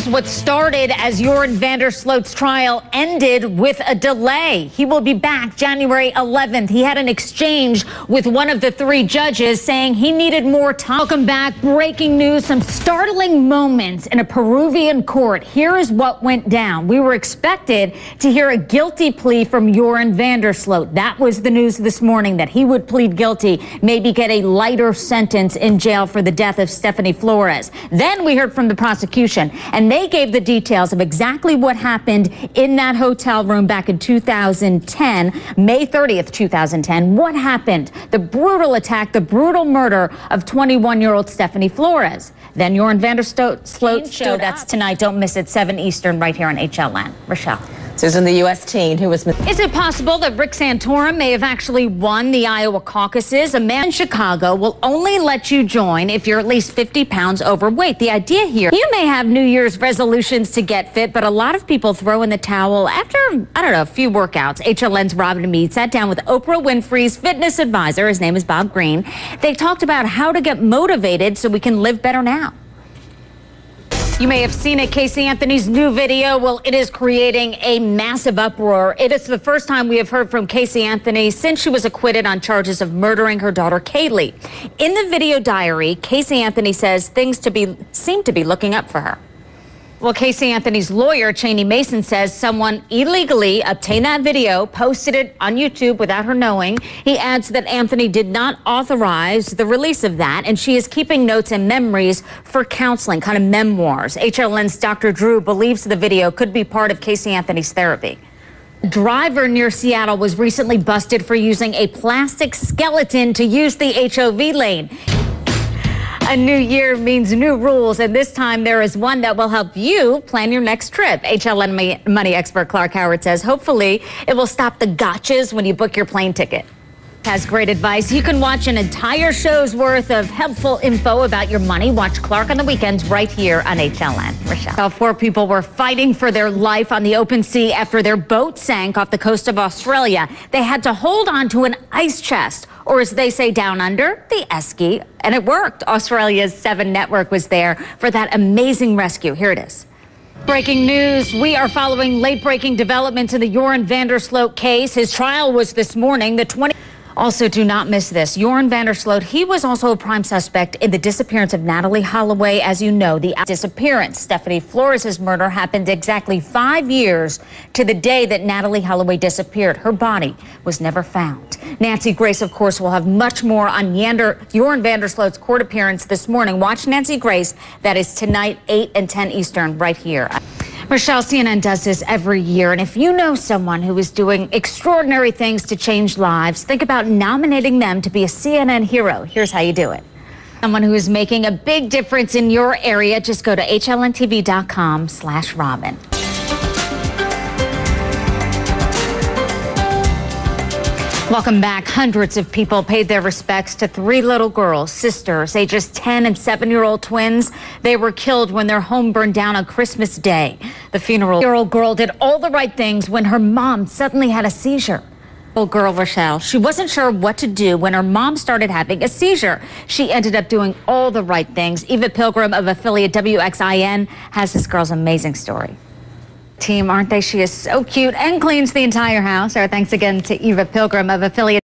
news. What started as Joran Vandersloot's trial ended with a delay. He will be back January 11th. He had an exchange with one of the three judges saying he needed more time. Welcome back. Breaking news. Some startling moments in a Peruvian court. Here is what went down. We were expected to hear a guilty plea from Joran Vandersloot. That was the news this morning, that he would plead guilty, maybe get a lighter sentence in jail for the death of Stephanie Flores. Then we heard from the prosecution, and they gave the details of exactly what happened in that hotel room back in 2010, May 30th, 2010. What happened? The brutal attack, the brutal murder of 21-year-old Stephanie Flores. Then Joran Vandersloot's show. That's tonight. Don't miss it, 7 Eastern, right here on HLN. Rochelle. Susan, the U.S. teen who was... Is it possible that Rick Santorum may have actually won the Iowa caucuses? A man in Chicago will only let you join if you're at least 50 pounds overweight. The idea here, you may have New Year's resolutions to get fit, but a lot of people throw in the towel after, I don't know, a few workouts. HLN's Robin Meade sat down with Oprah Winfrey's fitness advisor. His name is Bob Green. They talked about how to get motivated so we can live better now. You may have seen it, Casey Anthony's new video. Well, it is creating a massive uproar. It is the first time we have heard from Casey Anthony since she was acquitted on charges of murdering her daughter, Kaylee. In the video diary, Casey Anthony says things seem to be looking up for her. Well, Casey Anthony's lawyer, Cheney Mason, says someone illegally obtained that video, posted it on YouTube without her knowing. He adds that Anthony did not authorize the release of that, and she is keeping notes and memories for counseling, kind of memoirs. HLN's Dr. Drew believes the video could be part of Casey Anthony's therapy. A driver near Seattle was recently busted for using a plastic skeleton to use the HOV lane. A new year means new rules, and this time there is one that will help you plan your next trip. HLN money expert Clark Howard says hopefully it will stop the gotchas when you book your plane ticket. Has great advice. You can watch an entire show's worth of helpful info about your money. Watch Clark on the weekends right here on HLN. Rochelle. 4 people were fighting for their life on the open sea after their boat sank off the coast of Australia. They had to hold on to an ice chest, or as they say down under, the esky, and it worked. Australia's 7 network was there for that amazing rescue. Here it is. Breaking news. We are following late-breaking developments in the Joran Vandersloot case. His trial was this morning. Also, do not miss this. Joran Vandersloot, he was also a prime suspect in the disappearance of Natalee Holloway. As you know, the disappearance, Stephanie Flores' murder, happened exactly 5 years to the day that Natalee Holloway disappeared. Her body was never found. Nancy Grace, of course, will have much more on Joran Vandersloot's court appearance this morning. Watch Nancy Grace. That is tonight, 8 and 10 Eastern, right here. Rochelle, CNN does this every year, and if you know someone who is doing extraordinary things to change lives, think about nominating them to be a CNN hero. Here's how you do it. Someone who is making a big difference in your area, just go to HLNTV.com/Robin. Welcome back. Hundreds of people paid their respects to 3 little girls, sisters, ages 10 and 7-year-old twins. They were killed when their home burned down on Christmas Day. The funeral-year-old girl did all the right things when her mom suddenly had a seizure. Little girl, Rochelle, she wasn't sure what to do when her mom started having a seizure. She ended up doing all the right things. Eva Pilgrim of affiliate WXIN has this girl's amazing story. Team, aren't they? She is so cute and cleans the entire house. Our thanks again to Eva Pilgrim of affiliate